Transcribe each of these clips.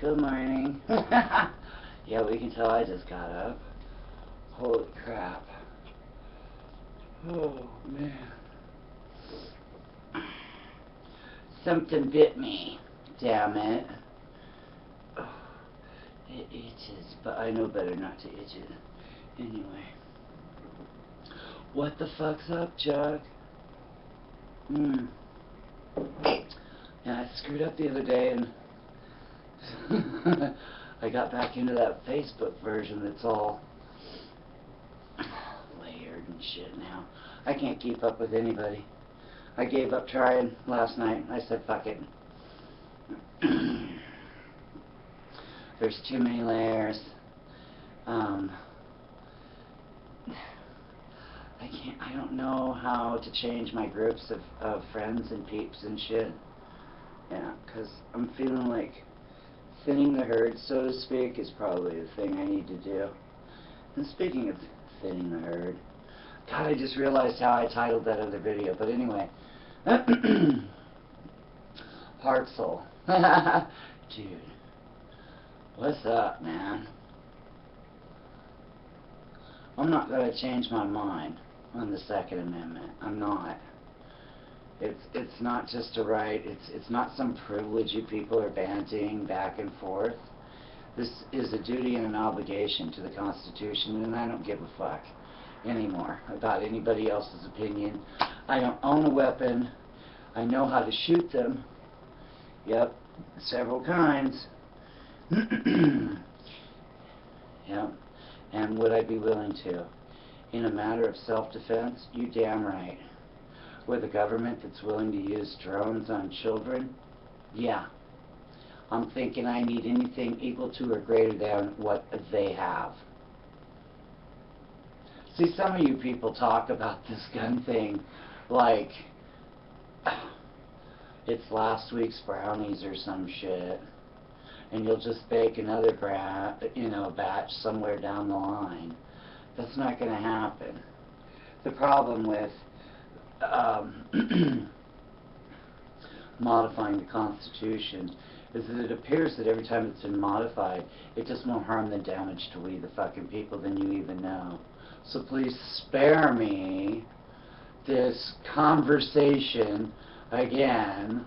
Good morning. Yeah, we can tell I just got up. Holy crap. Oh, man. Something bit me. Damn it. Oh, it itches, but I know better not to itch it. Anyway. What the fuck's up, Chuck? Yeah, I screwed up the other day and I got back into that Facebook version that's all layered and shit now. I can't keep up with anybody. I gave up trying last night. I said, fuck it. There's too many layers. I don't know how to change my groups of friends and peeps and shit. Yeah, because I'm feeling like thinning the herd, so to speak, is probably the thing I need to do. And speaking of thinning the herd, God, I just realized how I titled that other video, but anyway. Hartzell. Dude. What's up, man? I'm not going to change my mind on the Second Amendment. I'm not. It's not just a right. It's not some privilege you people are bandying back and forth. This is a duty and an obligation to the Constitution, and I don't give a fuck anymore about anybody else's opinion. I don't own a weapon. I know how to shoot them. Yep, several kinds. Yep, and would I be willing to? In a matter of self-defense, you damn right. With a government that's willing to use drones on children, yeah. I'm thinking I need anything equal to or greater than what they have. See, some of you people talk about this gun thing like it's last week's brownies or some shit, and you'll just bake another batch somewhere down the line. That's not going to happen. The problem with modifying the Constitution is that it appears that every time it's been modified, it does more harm than damage to we the fucking people than you even know. So please spare me this conversation again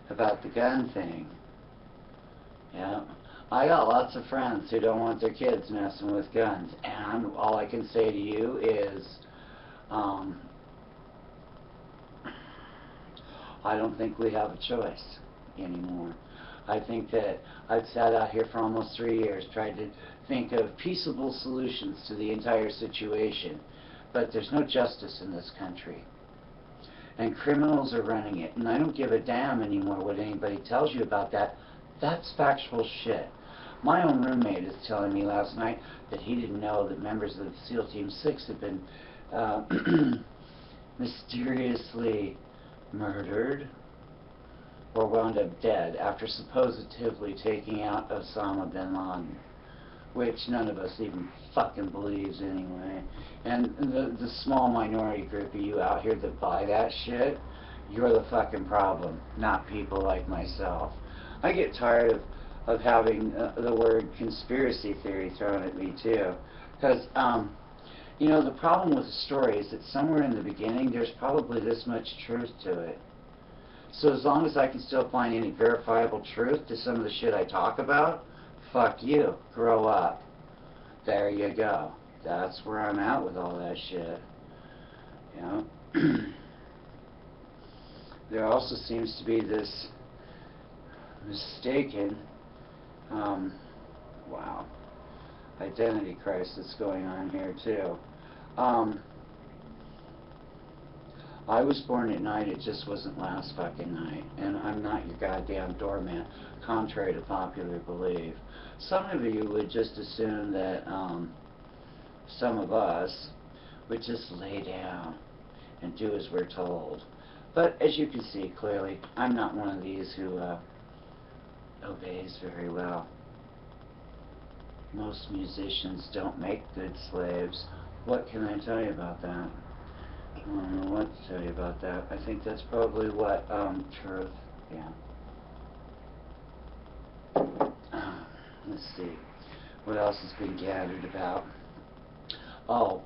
about the gun thing. Yeah. I got lots of friends who don't want their kids messing with guns, and all I can say to you is, I don't think we have a choice anymore. I think that I've sat out here for almost 3 years, tried to think of peaceable solutions to the entire situation, but there's no justice in this country. And criminals are running it, and I don't give a damn anymore what anybody tells you about that. That's factual shit. My own roommate is telling me last night that he didn't know that members of SEAL Team 6 had been mysteriously murdered or wound up dead after supposedly taking out Osama bin Laden, which none of us even fucking believes anyway. And the small minority group of you out here that buy that shit, you're the fucking problem, not people like myself. I get tired of having the word conspiracy theory thrown at me too, because you know, the problem with the story is that somewhere in the beginning there's probably this much truth to it. So as long as I can still find any verifiable truth to some of the shit I talk about, fuck you, grow up. There you go. That's where I'm at with all that shit. You know? There also seems to be this mistaken wow, identity crisis going on here too. I was born at night, it just wasn't last fucking night, and I'm not your goddamn doormat, contrary to popular belief. Some of you would just assume that some of us would just lay down and do as we're told. But as you can see clearly, I'm not one of these who obeys very well. Most musicians don't make good slaves. What can I tell you about that? I don't know what to tell you about that. I think that's probably what truth Yeah. Let's see. What else has been gathered about? Oh,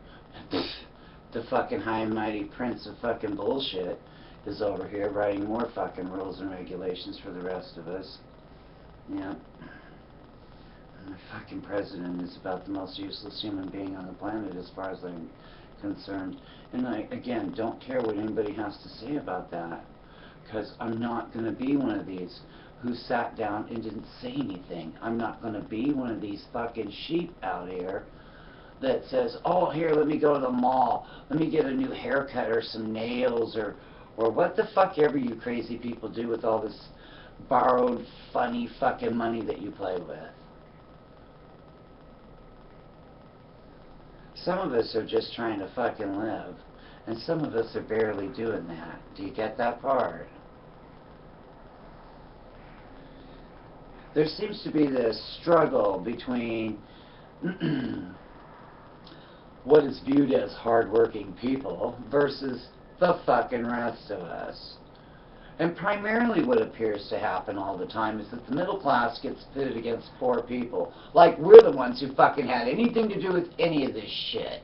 the fucking high and mighty prince of fucking bullshit is over here writing more fucking rules and regulations for the rest of us. Yeah. And the fucking president is about the most useless human being on the planet as far as I'm concerned. And I, again, don't care what anybody has to say about that. Because I'm not going to be one of these who sat down and didn't say anything. I'm not going to be one of these fucking sheep out here that says, oh, here, let me go to the mall. Let me get a new haircut or some nails or what the fuck ever you crazy people do with all this borrowed, funny fucking money that you play with. Some of us are just trying to fucking live, and some of us are barely doing that. Do you get that part? There seems to be this struggle between what is viewed as hardworking people versus the fucking rest of us. And primarily what appears to happen all the time is that the middle class gets pitted against poor people. Like we're the ones who fucking had anything to do with any of this shit.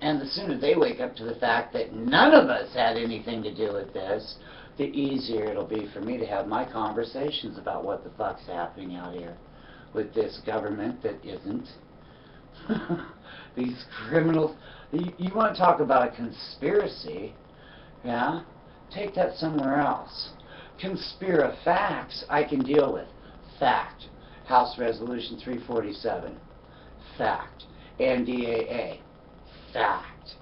And the sooner they wake up to the fact that none of us had anything to do with this, the easier it'll be for me to have my conversations about what the fuck's happening out here with this government that isn't. These criminals. You want to talk about a conspiracy, yeah? Take that somewhere else. Facts I can deal with. Fact. House Resolution 347. Fact. NDAA. Fact.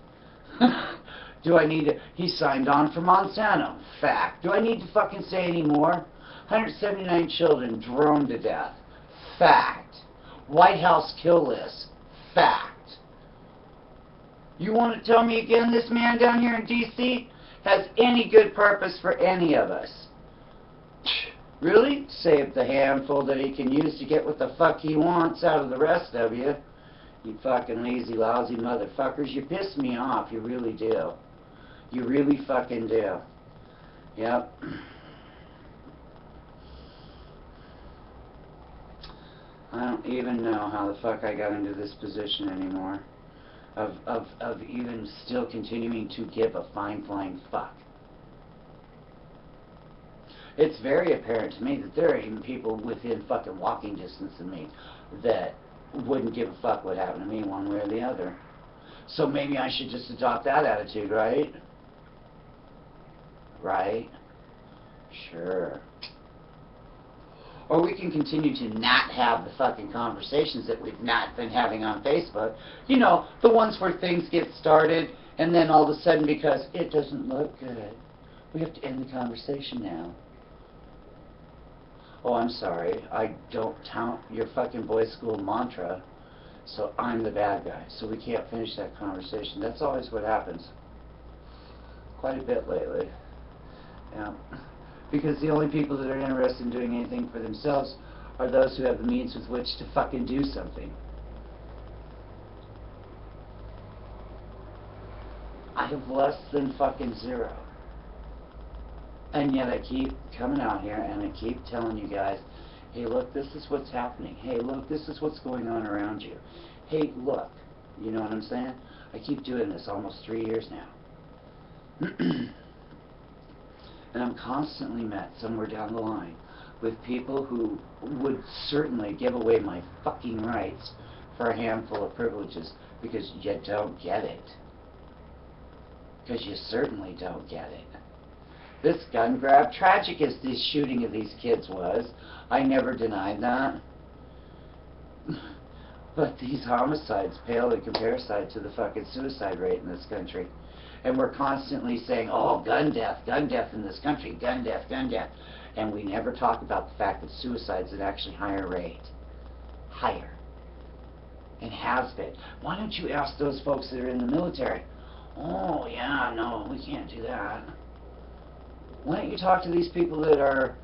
Do I need to... He signed on for Monsanto. Fact. Do I need to fucking say any more? 179 children droned to death. Fact. White House kill list. Fact. You want to tell me again this man down here in D.C. has any good purpose for any of us? Really? Save the handful that he can use to get what the fuck he wants out of the rest of you. You fucking lazy, lousy motherfuckers. You piss me off. You really do. You really fucking do. Yep. I don't even know how the fuck I got into this position anymore. Of even still continuing to give a fine flying fuck. It's very apparent to me that there are even people within fucking walking distance of me that wouldn't give a fuck what happened to me one way or the other. So maybe I should just adopt that attitude, right? Right? Sure. Or we can continue to not have the fucking conversations that we've not been having on Facebook. You know, the ones where things get started and then all of a sudden because it doesn't look good, we have to end the conversation now. Oh, I'm sorry. I don't count your fucking boys' school mantra, so I'm the bad guy. So we can't finish that conversation. That's always what happens. Quite a bit lately. Yeah. Because the only people that are interested in doing anything for themselves are those who have the means with which to fucking do something. I have less than fucking zero. And yet I keep coming out here and I keep telling you guys, hey look, this is what's happening. Hey look, this is what's going on around you. Hey look, you know what I'm saying? I keep doing this almost 3 years now. And I'm constantly met somewhere down the line with people who would certainly give away my fucking rights for a handful of privileges because you don't get it. Because you certainly don't get it. This gun grab, tragic as this shooting of these kids was, I never denied that. But these homicides pale in comparison to the fucking suicide rate in this country. And we're constantly saying, oh, gun death in this country, gun death. And we never talk about the fact that suicide's at actually higher rate. Higher. And has been. Why don't you ask those folks that are in the military? Oh, yeah, no, we can't do that. Why don't you talk to these people that are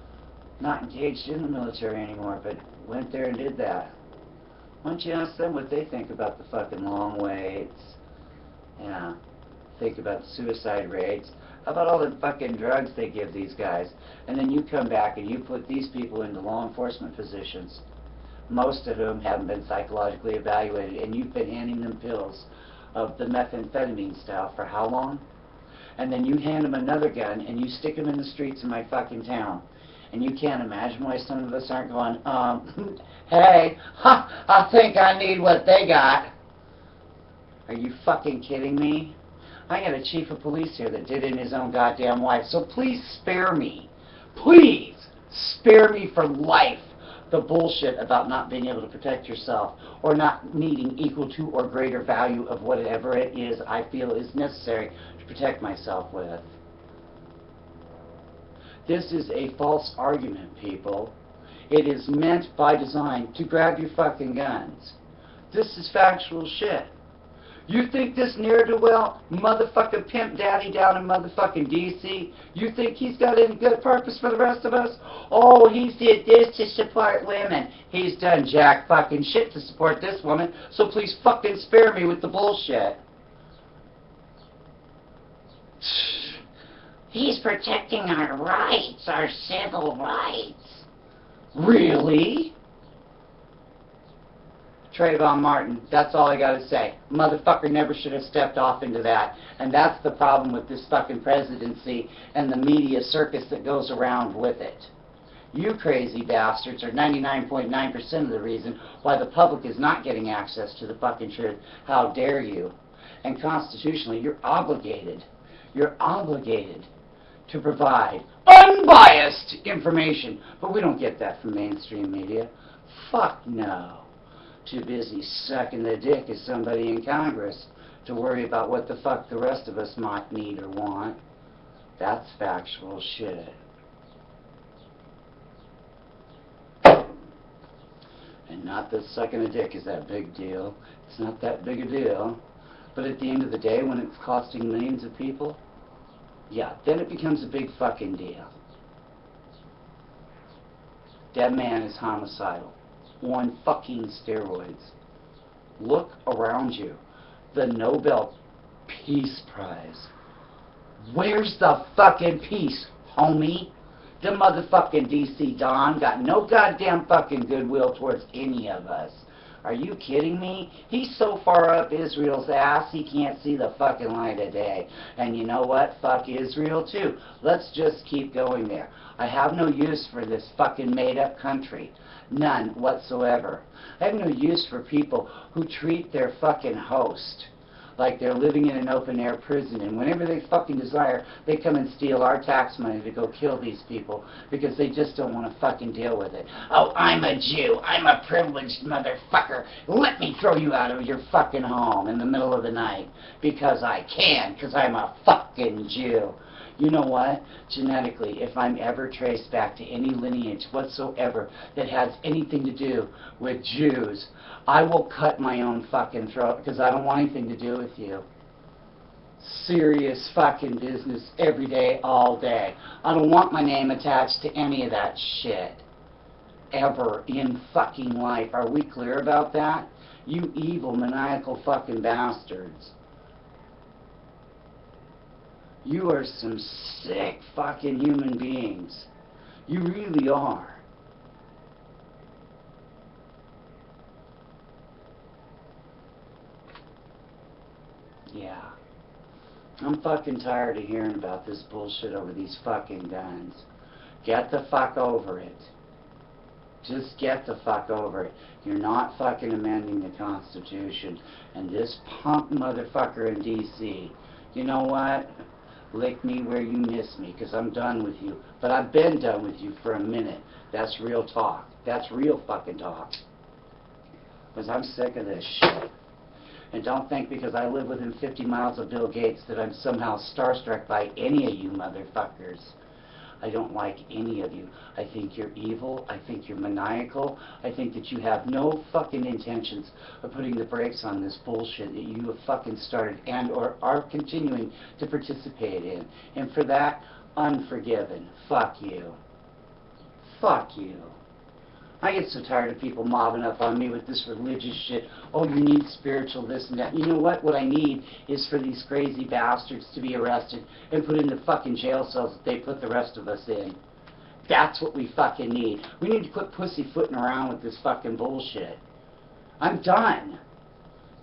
not engaged in the military anymore, but went there and did that? Why don't you ask them what they think about the fucking long waits? Yeah. Think about the suicide rates. How about all the fucking drugs they give these guys? And then you come back and you put these people into law enforcement positions, most of whom haven't been psychologically evaluated, and you've been handing them pills of the methamphetamine style for how long? And then you hand them another gun and you stick them in the streets of my fucking town. And you can't imagine why some of us aren't going, hey, I think I need what they got. Are you fucking kidding me? I got a chief of police here that did it in his own goddamn wife, so please spare me. Please spare me for life the bullshit about not being able to protect yourself or not needing equal to or greater value of whatever it is I feel is necessary to protect myself with. This is a false argument, people. It is meant by design to grab your fucking guns. This is factual shit. You think this ne'er-do-well motherfucking pimp daddy down in motherfucking D.C., you think he's got any good purpose for the rest of us? Oh, he did this to support women. He's done jack fucking shit to support this woman, so please fucking spare me with the bullshit. He's protecting our rights, our civil rights. Really? Trayvon Martin, that's all I gotta say. Motherfucker never should have stepped off into that. And that's the problem with this fucking presidency and the media circus that goes around with it. You crazy bastards are 99.9% of the reason why the public is not getting access to the fucking truth. How dare you? And constitutionally, you're obligated to provide unbiased information. But we don't get that from mainstream media. Fuck no. Too busy sucking the dick of somebody in Congress to worry about what the fuck the rest of us might need or want. That's factual shit. And not that sucking a dick is that big deal. It's not that big a deal. But at the end of the day, when it's costing millions of people, yeah, then it becomes a big fucking deal. That man is homicidal. On fucking steroids. Look around you. The Nobel Peace Prize. Where's the fucking peace, homie? The motherfucking DC Don got no goddamn fucking goodwill towards any of us. Are you kidding me? He's so far up Israel's ass he can't see the fucking light of day. And you know what? Fuck Israel too. Let's just keep going there. I have no use for this fucking made up country. None whatsoever. I have no use for people who treat their fucking host like they're living in an open-air prison, and whenever they fucking desire, they come and steal our tax money to go kill these people because they just don't want to fucking deal with it. Oh, I'm a Jew. I'm a privileged motherfucker. Let me throw you out of your fucking home in the middle of the night because I can, because I'm a fucking Jew. You know what? Genetically, if I'm ever traced back to any lineage whatsoever that has anything to do with Jews, I will cut my own fucking throat because I don't want anything to do with you. Serious fucking business every day, all day. I don't want my name attached to any of that shit. Ever in fucking life. Are we clear about that? You evil, maniacal fucking bastards. You are some sick fucking human beings. You really are. Yeah. I'm fucking tired of hearing about this bullshit over these fucking guns. Get the fuck over it. Just get the fuck over it. You're not fucking amending the Constitution. And this punk motherfucker in D.C., you know what? Lick me where you miss me, because I'm done with you. But I've been done with you for a minute. That's real talk. That's real fucking talk. Because I'm sick of this shit. And don't think because I live within 50 miles of Bill Gates that I'm somehow starstruck by any of you motherfuckers. I don't like any of you. I think you're evil. I think you're maniacal. I think that you have no fucking intentions of putting the brakes on this bullshit that you have fucking started and or are continuing to participate in. And for that, unforgiven. Fuck you. Fuck you. I get so tired of people mobbing up on me with this religious shit. Oh, you need spiritual this and that. You know what? What I need is for these crazy bastards to be arrested and put in the fucking jail cells that they put the rest of us in. That's what we fucking need. We need to quit pussyfooting around with this fucking bullshit. I'm done.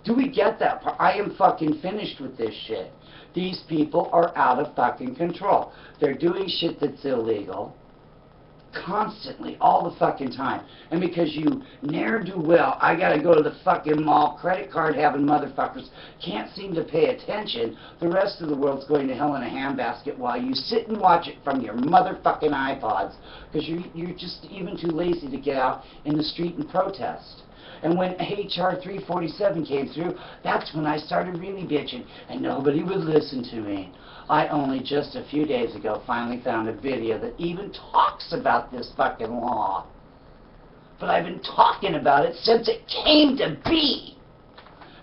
Do we get that part? I am fucking finished with this shit. These people are out of fucking control. They're doing shit that's illegal. Constantly, all the fucking time. And because you ne'er-do-well, I gotta go to the fucking mall, credit card having motherfuckers can't seem to pay attention, the rest of the world's going to hell in a handbasket while you sit and watch it from your motherfucking iPods, because you're just even too lazy to get out in the street and protest. And when HR 347 came through, that's when I started really bitching, and nobody would listen to me. I only just a few days ago finally found a video that even talks about this fucking law. But I've been talking about it since it came to be.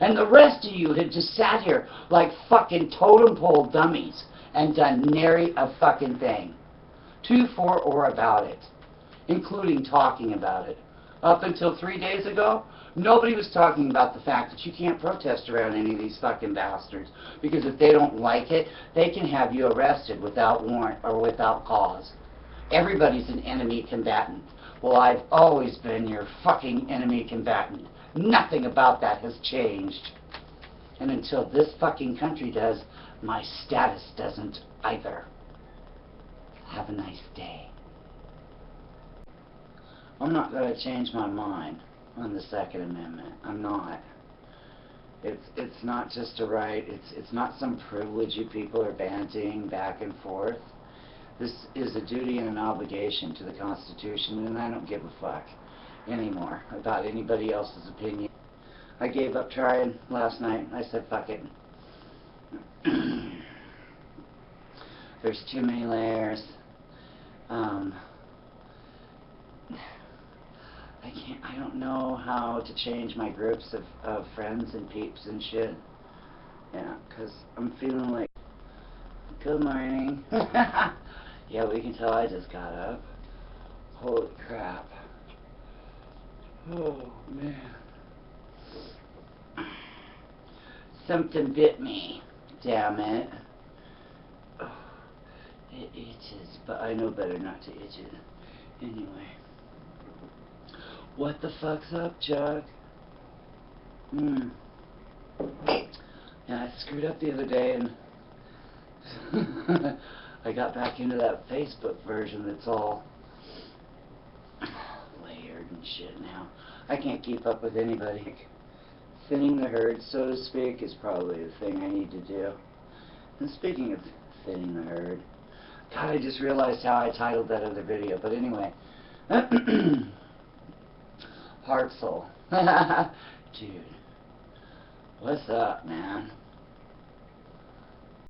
And the rest of you have just sat here like fucking totem pole dummies and done nary a fucking thing. To, for, or about it. Including talking about it. Up until 3 days ago, nobody was talking about the fact that you can't protest around any of these fucking bastards. Because if they don't like it, they can have you arrested without warrant or without cause. Everybody's an enemy combatant. Well, I've always been your fucking enemy combatant. Nothing about that has changed. And until this fucking country does, my status doesn't either. Have a nice day. I'm not going to change my mind on the Second Amendment. I'm not. It's not just a right. It's not some privilege you people are bandying back and forth. This is a duty and an obligation to the Constitution, and I don't give a fuck anymore about anybody else's opinion. I gave up trying last night. I said, fuck it. There's too many layers. I don't know how to change my groups of friends and peeps and shit. Yeah, because I'm feeling like, good morning. Yeah, we can tell I just got up. Holy crap. Oh, man. Something bit me. Damn it. Oh, it itches, but I know better not to itch it. Anyway. What the fuck's up, Chuck? Yeah, I screwed up the other day and I got back into that Facebook version that's all layered and shit now. I can't keep up with anybody. Thinning the herd, so to speak, is probably the thing I need to do. And speaking of thinning the herd, God, I just realized how I titled that other video, but anyway. Heart Soul. Dude, what's up, man?